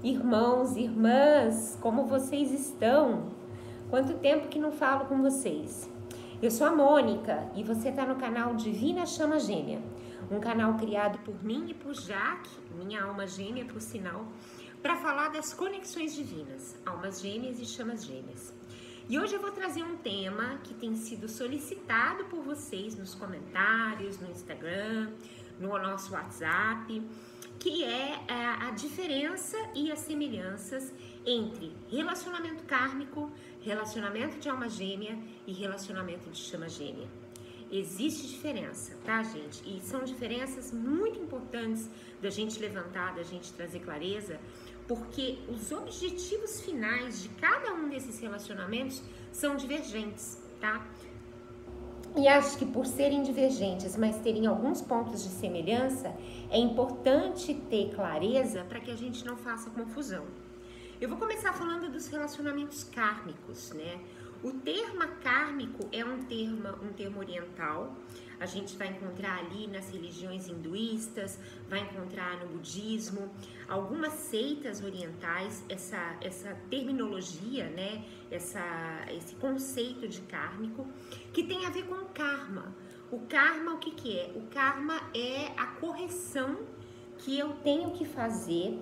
Irmãos, irmãs, como vocês estão? Quanto tempo que não falo com vocês? Eu sou a Mônica e você está no canal Divina Chama Gêmea, um canal criado por mim e por Jaque, minha alma gêmea, por sinal, para falar das conexões divinas, almas gêmeas e chamas gêmeas. E hoje eu vou trazer um tema que tem sido solicitado por vocês nos comentários, no Instagram, no nosso WhatsApp, que é a diferença e as semelhanças entre relacionamento kármico, relacionamento de alma gêmea e relacionamento de chama gêmea. Existe diferença, tá, gente? E são diferenças muito importantes da gente levantar, da gente trazer clareza, porque os objetivos finais de cada um desses relacionamentos são divergentes, tá? E acho que por serem divergentes, mas terem alguns pontos de semelhança, é importante ter clareza para que a gente não faça confusão. Eu vou começar falando dos relacionamentos kármicos, né? O termo kármico é um termo oriental. A gente vai encontrar ali nas religiões hinduístas, vai encontrar no budismo, algumas seitas orientais, essa terminologia, né? Esse conceito de kármico, que tem a ver com karma. O karma, o que é? O karma é a correção que eu tenho que fazer,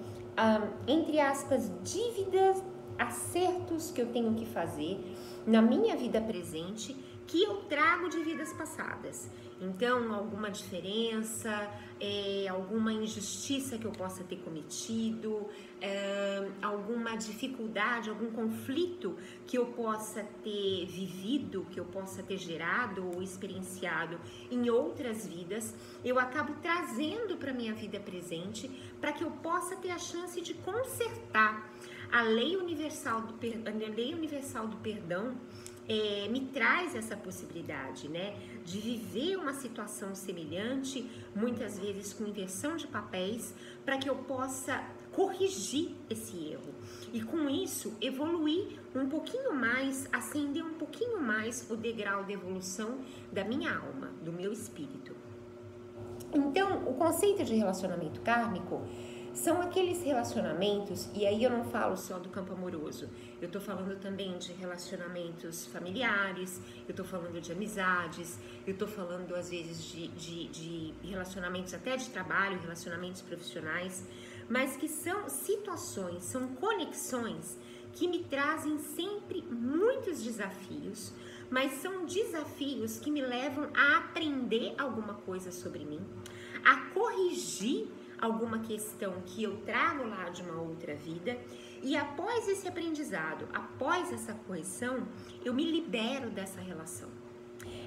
entre aspas, dívidas, acertos que eu tenho que fazer na minha vida presente, que eu trago de vidas passadas. Então, alguma diferença, alguma injustiça que eu possa ter cometido, alguma dificuldade, algum conflito que eu possa ter vivido, que eu possa ter gerado ou experienciado em outras vidas, eu acabo trazendo para minha vida presente para que eu possa ter a chance de consertar. A lei universal do perdão me traz essa possibilidade, né, de viver uma situação semelhante, muitas vezes com inversão de papéis, para que eu possa corrigir esse erro e com isso evoluir um pouquinho mais, ascender um pouquinho mais o degrau de evolução da minha alma, do meu espírito. Então, o conceito de relacionamento kármico são aqueles relacionamentos, e aí eu não falo só do campo amoroso, eu tô falando também de relacionamentos familiares, eu tô falando de amizades, eu tô falando às vezes de relacionamentos até de trabalho, relacionamentos profissionais, mas que são situações, são conexões que me trazem sempre muitos desafios, mas são desafios que me levam a aprender alguma coisa sobre mim, a corrigir alguma questão que eu trago lá de uma outra vida, e após esse aprendizado, após essa correção, eu me libero dessa relação.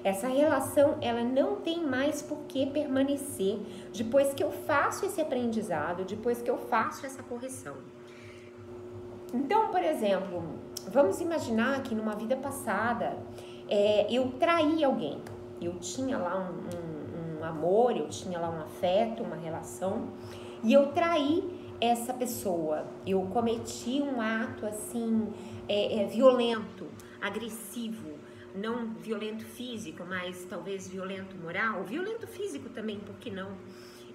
Essa relação, ela não tem mais por que permanecer depois que eu faço esse aprendizado, depois que eu faço essa correção. Então, por exemplo, vamos imaginar que numa vida passada eu traí alguém, eu tinha lá um amor, eu tinha lá um afeto, uma relação, e eu traí essa pessoa, eu cometi um ato assim, violento, agressivo, não violento físico, mas talvez violento moral, violento físico também, por que não?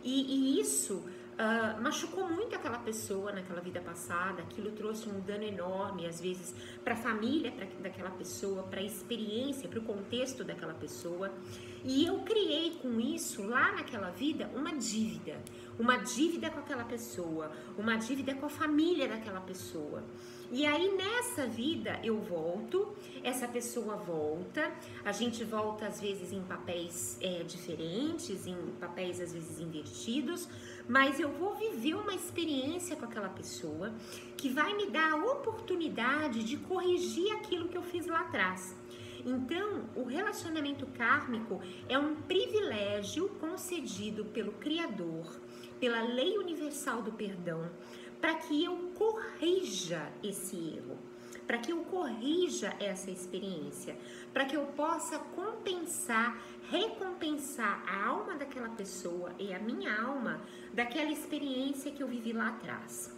E isso machucou muito aquela pessoa naquela vida passada, aquilo trouxe um dano enorme, às vezes, para a família daquela pessoa, para a experiência, para o contexto daquela pessoa. E eu criei com isso, lá naquela vida, uma dívida com aquela pessoa, uma dívida com a família daquela pessoa. E aí nessa vida eu volto, essa pessoa volta, a gente volta às vezes em papéis diferentes, em papéis às vezes invertidos, mas eu vou viver uma experiência com aquela pessoa que vai me dar a oportunidade de corrigir aquilo que eu fiz lá atrás. Então, o relacionamento kármico é um privilégio concedido pelo Criador, pela lei universal do perdão, para que eu corrija esse erro, para que eu corrija essa experiência, para que eu possa compensar, recompensar a alma daquela pessoa e a minha alma daquela experiência que eu vivi lá atrás.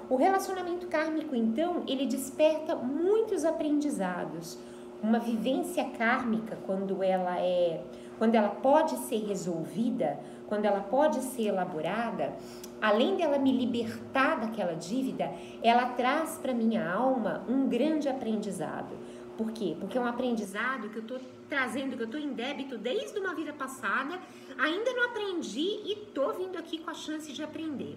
O relacionamento kármico, então, ele desperta muitos aprendizados. Uma vivência kármica, quando ela pode ser resolvida, quando ela pode ser elaborada, além dela me libertar daquela dívida, ela traz para minha alma um grande aprendizado. Por quê? Porque é um aprendizado que eu estou trazendo, que eu estou em débito desde uma vida passada, ainda não aprendi e estou vindo aqui com a chance de aprender.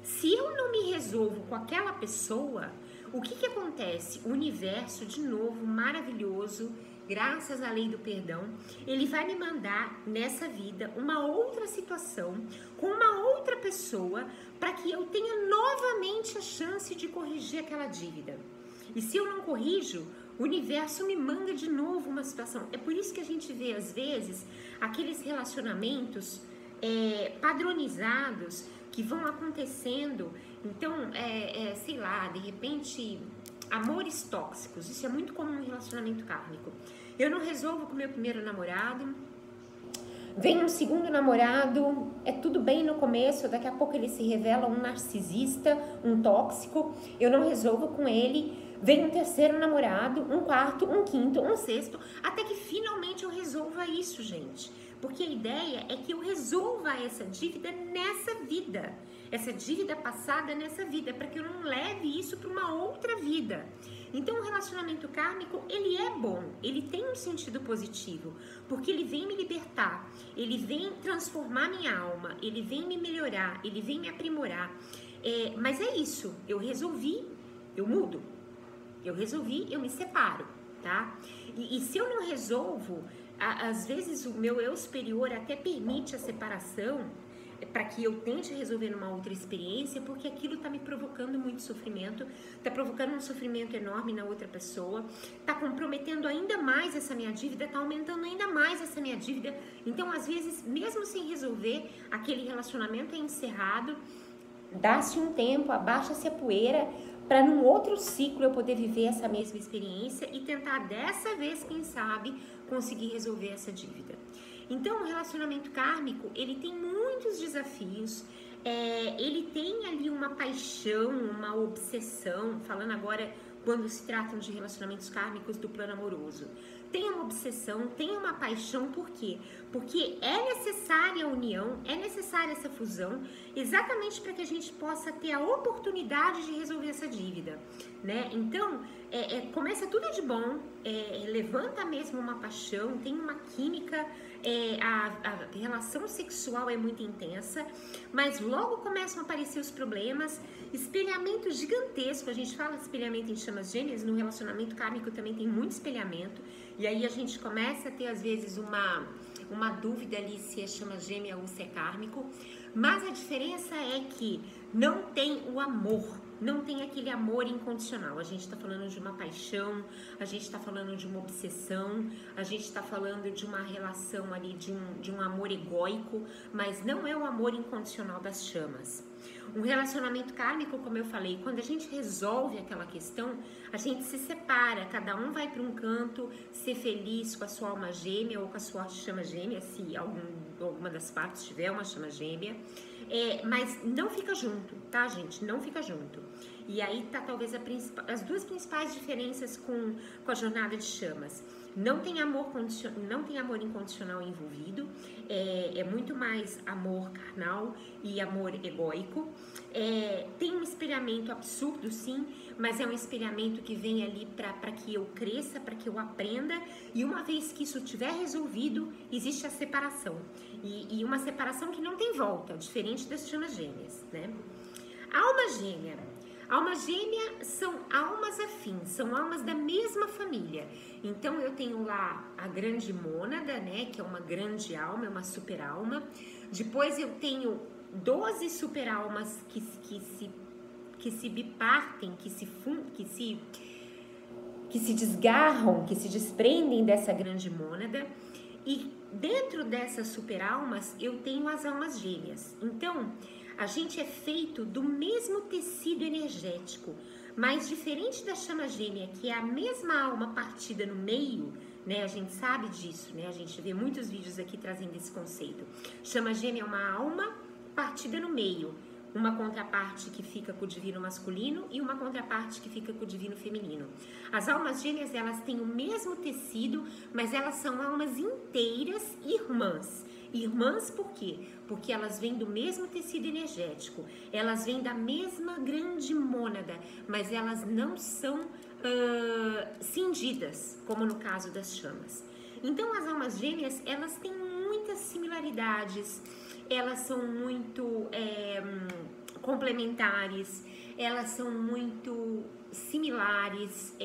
Se eu não me resolvo com aquela pessoa, o que acontece? O universo, de novo, maravilhoso, graças à lei do perdão, ele vai me mandar nessa vida uma outra situação com uma outra pessoa para que eu tenha novamente a chance de corrigir aquela dívida. E se eu não corrijo, o universo me manda de novo uma situação. É por isso que a gente vê, às vezes, aqueles relacionamentos padronizados que vão acontecendo. Então, sei lá, de repente, amores tóxicos. Isso é muito comum no relacionamento kármico. Eu não resolvo com o meu primeiro namorado, vem um segundo namorado, é tudo bem no começo, daqui a pouco ele se revela um narcisista, um tóxico, eu não resolvo com ele, vem um terceiro namorado, um quarto, um quinto, um sexto, até que finalmente eu resolva isso, gente. Porque a ideia é que eu resolva essa dívida nessa vida, essa dívida passada nessa vida, para que eu não leve isso para uma outra vida. Então o relacionamento kármico, ele é bom, ele tem um sentido positivo, porque ele vem me libertar, ele vem transformar minha alma, ele vem me melhorar, ele vem me aprimorar. Mas é isso, eu resolvi, eu mudo, eu resolvi, eu me separo, tá? E se eu não resolvo, às vezes o meu eu superior até permite a separação, para que eu tente resolver numa outra experiência, porque aquilo está me provocando muito sofrimento, está provocando um sofrimento enorme na outra pessoa, está comprometendo ainda mais essa minha dívida, está aumentando ainda mais essa minha dívida. Então, às vezes, mesmo sem resolver, aquele relacionamento é encerrado, dá-se um tempo, abaixa-se a poeira, para num outro ciclo eu poder viver essa mesma experiência e tentar dessa vez, quem sabe, conseguir resolver essa dívida. Então, o relacionamento kármico, ele tem muitos desafios, ele tem ali uma paixão, uma obsessão, falando agora quando se tratam de relacionamentos kármicos do plano amoroso. Tem uma obsessão, tem uma paixão, por quê? Porque é necessária a união, é necessária essa fusão, exatamente para que a gente possa ter a oportunidade de resolver essa dívida, né? Então, começa tudo de bom, levanta mesmo uma paixão, tem uma química, a relação sexual é muito intensa, mas logo começam a aparecer os problemas, espelhamento gigantesco. A gente fala de espelhamento em chamas gêmeas, no relacionamento kármico também tem muito espelhamento, e aí a gente começa a ter às vezes uma dúvida ali se é chama gêmea ou se é kármico, mas a diferença é que não tem o amor, não tem aquele amor incondicional. A gente está falando de uma paixão, a gente está falando de uma obsessão, a gente está falando de uma relação ali, de um amor egóico, mas não é o amor incondicional das chamas. Um relacionamento kármico, como eu falei, quando a gente resolve aquela questão, a gente se separa, cada um vai para um canto, ser feliz com a sua alma gêmea ou com a sua chama gêmea, se alguma das partes tiver uma chama gêmea, mas não fica junto, tá, gente? Não fica junto. E aí tá talvez as duas principais diferenças com a jornada de chamas. Não tem amor incondicional envolvido, é muito mais amor carnal e amor egóico. Tem um espelhamento absurdo, sim, mas é um espelhamento que vem ali para que eu cresça, para que eu aprenda, e uma vez que isso tiver resolvido, existe a separação. E uma separação que não tem volta, diferente das chamas gêmeas, né? Alma gêmea. Alma gêmea são almas afins, são almas da mesma família. Então eu tenho lá a grande mônada, né, que é uma grande alma, é uma super alma. Depois eu tenho 12 super almas que se bipartem, que se desgarram, que se desprendem dessa grande mônada. E dentro dessas super almas eu tenho as almas gêmeas. Então a gente é feito do mesmo tecido energético, mas diferente da chama gêmea, que é a mesma alma partida no meio, né? A gente sabe disso, né? A gente vê muitos vídeos aqui trazendo esse conceito. Chama gêmea é uma alma partida no meio, uma contraparte que fica com o divino masculino e uma contraparte que fica com o divino feminino. As almas gêmeas, elas têm o mesmo tecido, mas elas são almas inteiras irmãs. Irmãs por quê? Porque elas vêm do mesmo tecido energético, elas vêm da mesma grande mônada, mas elas não são cindidas, como no caso das chamas. Então as almas gêmeas, elas têm muitas similaridades, elas são muito complementares, elas são muito similares,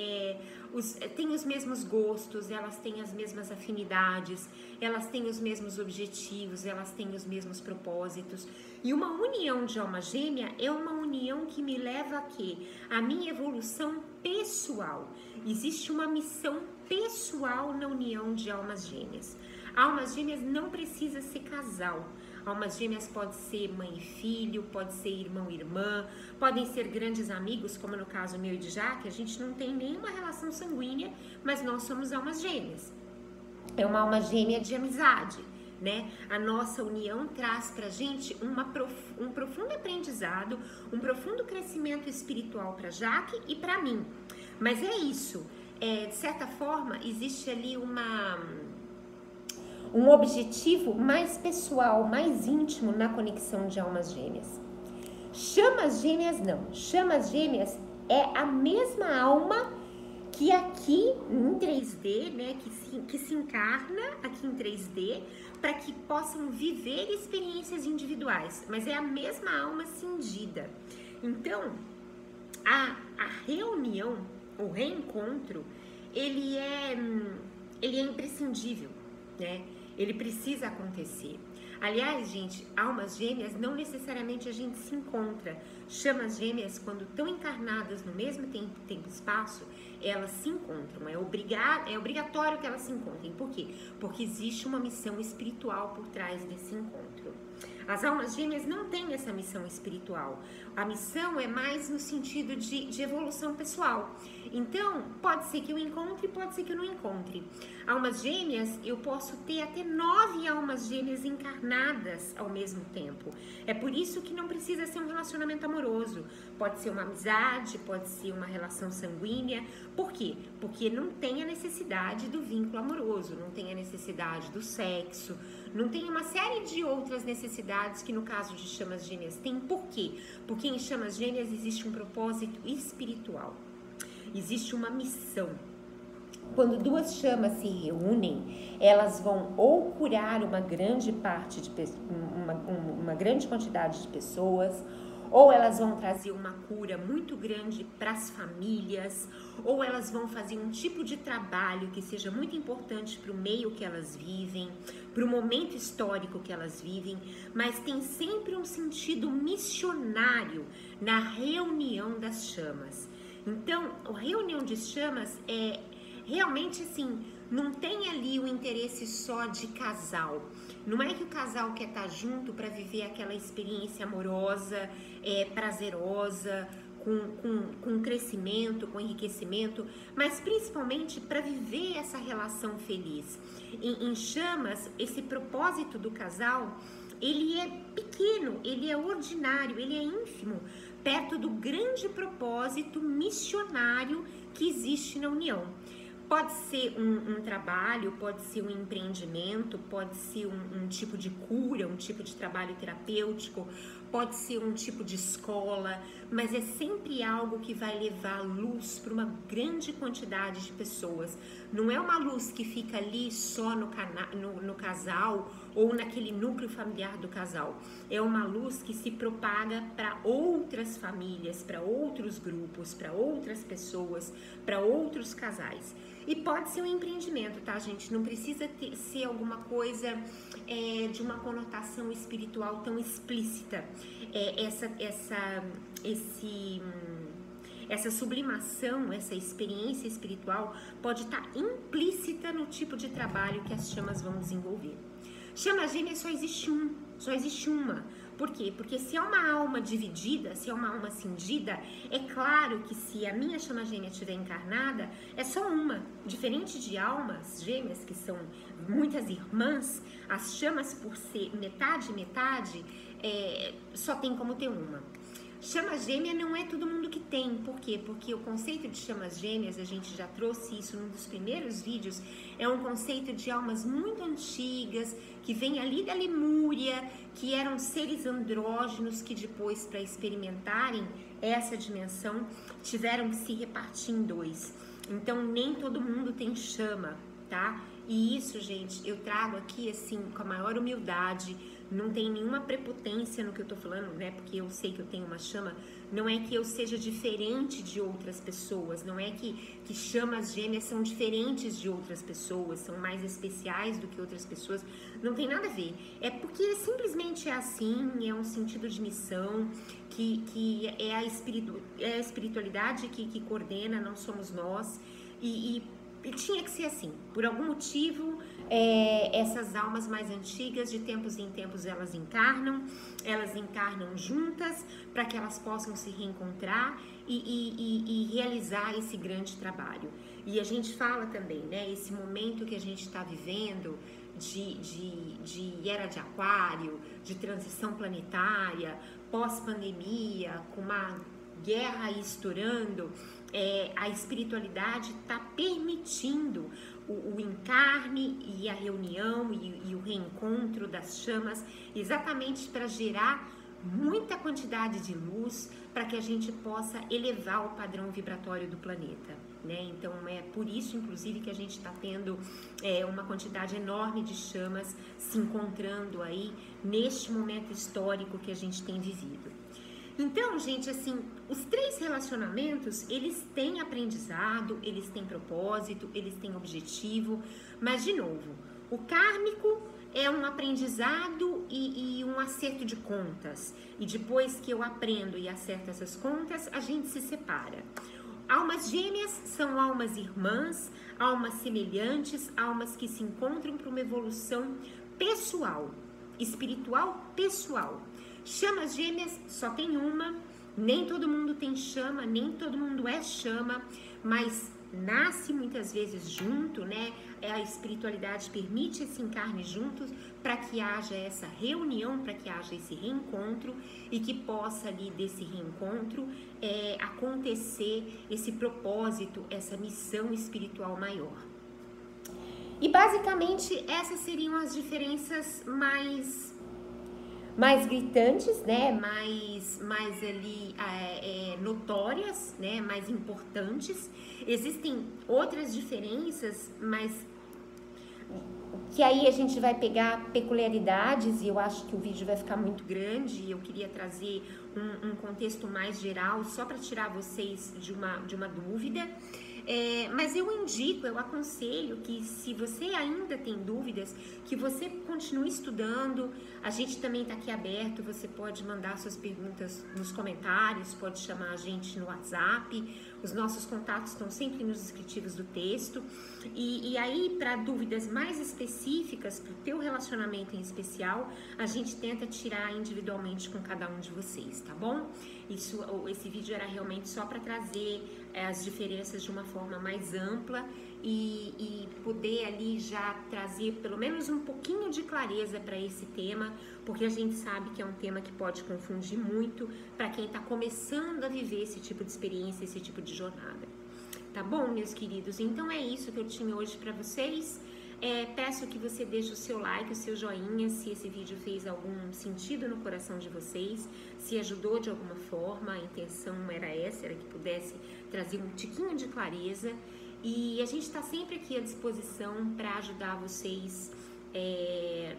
têm os mesmos gostos, elas têm as mesmas afinidades, elas têm os mesmos objetivos, elas têm os mesmos propósitos. E uma união de alma gêmea é uma união que me leva a quê? A minha evolução pessoal. Existe uma missão pessoal na união de almas gêmeas. Almas gêmeas não precisa ser casal. Almas gêmeas pode ser mãe e filho, pode ser irmão e irmã, podem ser grandes amigos, como no caso meu e de Jaque. A gente não tem nenhuma relação sanguínea, mas nós somos almas gêmeas. É uma alma gêmea de amizade, né? A nossa união traz pra gente um profundo aprendizado, um profundo crescimento espiritual para Jaque e para mim. Mas é isso, de certa forma, existe ali um objetivo mais pessoal, mais íntimo na conexão de almas gêmeas. Chamas gêmeas não. Chamas gêmeas é a mesma alma que aqui em 3D, né, que se encarna aqui em 3D para que possam viver experiências individuais, mas é a mesma alma cindida. Então, a reunião, o reencontro, ele é imprescindível, né? Ele precisa acontecer. Aliás, gente, almas gêmeas não necessariamente a gente se encontra. Chamas gêmeas, quando estão encarnadas no mesmo tempo e espaço, elas se encontram. É obrigatório que elas se encontrem. Por quê? Porque existe uma missão espiritual por trás desse encontro. As almas gêmeas não têm essa missão espiritual. A missão é mais no sentido de evolução pessoal. Então, pode ser que eu encontre, pode ser que eu não encontre. Almas gêmeas, eu posso ter até 9 almas gêmeas encarnadas ao mesmo tempo. É por isso que não precisa ser um relacionamento amoroso. Pode ser uma amizade, pode ser uma relação sanguínea. Por quê? Porque não tem a necessidade do vínculo amoroso, não tem a necessidade do sexo, não tem uma série de outras necessidades que no caso de chamas gêmeas tem. Por quê? Porque em chamas gêmeas existe um propósito espiritual, existe uma missão. Quando duas chamas se reúnem, elas vão ou curar uma grande parte de uma grande quantidade de pessoas, ou elas vão trazer uma cura muito grande para as famílias, ou elas vão fazer um tipo de trabalho que seja muito importante para o meio que elas vivem, para o momento histórico que elas vivem, mas tem sempre um sentido missionário na reunião das chamas. Então, a reunião de chamas é realmente assim, não tem ali o interesse só de casal. Não é que o casal quer estar junto para viver aquela experiência amorosa, prazerosa, com crescimento, com enriquecimento, mas principalmente para viver essa relação feliz. Em chamas, esse propósito do casal, ele é pequeno, ele é ordinário, ele é ínfimo, perto do grande propósito missionário que existe na união. Pode ser um trabalho, pode ser um empreendimento, pode ser um tipo de cura, um tipo de trabalho terapêutico, pode ser um tipo de escola, mas é sempre algo que vai levar luz para uma grande quantidade de pessoas. Não é uma luz que fica ali só no casal ou naquele núcleo familiar do casal. É uma luz que se propaga para outras famílias, para outros grupos, para outras pessoas, para outros casais. E pode ser um empreendimento, tá, gente? Não precisa ser alguma coisa de uma conotação espiritual tão explícita. Essa sublimação, essa experiência espiritual pode estar implícita no tipo de trabalho que as chamas vão desenvolver. Chama gêmea só existe uma. Por quê? Porque se é uma alma dividida, se é uma alma cindida, é claro que se a minha chama gêmea estiver encarnada, é só uma. Diferente de almas gêmeas, que são muitas irmãs, as chamas, por ser metade, só tem como ter uma. Chama gêmea não é todo mundo que tem. Por quê? Porque o conceito de chamas gêmeas, a gente já trouxe isso num dos primeiros vídeos, é um conceito de almas muito antigas, que vem ali da Lemúria, que eram seres andrógenos que depois, para experimentarem essa dimensão, tiveram que se repartir em dois. Então, nem todo mundo tem chama, tá? E isso, gente, eu trago aqui, assim, com a maior humildade. Não tem nenhuma prepotência no que eu tô falando, né? Porque eu sei que eu tenho uma chama. Não é que eu seja diferente de outras pessoas. Não é que chamas gêmeas são diferentes de outras pessoas, são mais especiais do que outras pessoas. Não tem nada a ver. É porque simplesmente é assim, é um sentido de missão, que é a espiritualidade que coordena, não somos nós. E tinha que ser assim. Por algum motivo, essas almas mais antigas, de tempos em tempos, elas encarnam juntas para que elas possam se reencontrar e realizar esse grande trabalho. E a gente fala também, né, esse momento que a gente está vivendo de era de aquário, de transição planetária, pós-pandemia, com uma guerra estourando, a espiritualidade está permitindo o encarne e a reunião e o reencontro das chamas, exatamente para gerar muita quantidade de luz para que a gente possa elevar o padrão vibratório do planeta, né? Então é por isso, inclusive, que a gente está tendo uma quantidade enorme de chamas se encontrando aí neste momento histórico que a gente tem vivido. Então, gente, assim, os 3 relacionamentos, eles têm aprendizado, eles têm propósito, eles têm objetivo, mas, de novo, o kármico é um aprendizado e um acerto de contas. E depois que eu aprendo e acerto essas contas, a gente se separa. Almas gêmeas são almas irmãs, almas semelhantes, almas que se encontram para uma evolução pessoal, espiritual pessoal. Chamas gêmeas só tem uma, nem todo mundo tem chama, nem todo mundo é chama, mas nasce muitas vezes junto, né? A espiritualidade permite esse encarne juntos para que haja essa reunião, para que haja esse reencontro e que possa ali desse reencontro acontecer esse propósito, essa missão espiritual maior. E basicamente essas seriam as diferenças mais gritantes, né? Mais ali notórias, né? Mais importantes. Existem outras diferenças, mas que aí a gente vai pegar peculiaridades e eu acho que o vídeo vai ficar muito grande e eu queria trazer um contexto mais geral só para tirar vocês de uma dúvida. Mas eu indico, eu aconselho que se você ainda tem dúvidas, que você continue estudando. A gente também está aqui aberto, você pode mandar suas perguntas nos comentários, pode chamar a gente no WhatsApp. Os nossos contatos estão sempre nos descritivos do texto. E aí, para dúvidas mais específicas, para o teu relacionamento em especial, a gente tenta tirar individualmente com cada um de vocês, tá bom? Esse vídeo era realmente só para trazer as diferenças de uma forma mais ampla e poder ali já trazer pelo menos um pouquinho de clareza para esse tema, porque a gente sabe que é um tema que pode confundir muito para quem está começando a viver esse tipo de experiência, esse tipo de jornada. Tá bom, meus queridos? Então é isso que eu tinha hoje para vocês. Peço que você deixe o seu like, o seu joinha, se esse vídeo fez algum sentido no coração de vocês, se ajudou de alguma forma. A intenção era essa, era que pudesse trazer um tiquinho de clareza. E a gente está sempre aqui à disposição para ajudar vocês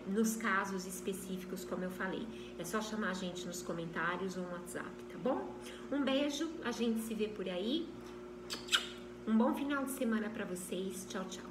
nos casos específicos, como eu falei. É só chamar a gente nos comentários ou no WhatsApp, tá bom? Um beijo, a gente se vê por aí. Um bom final de semana para vocês. Tchau, tchau.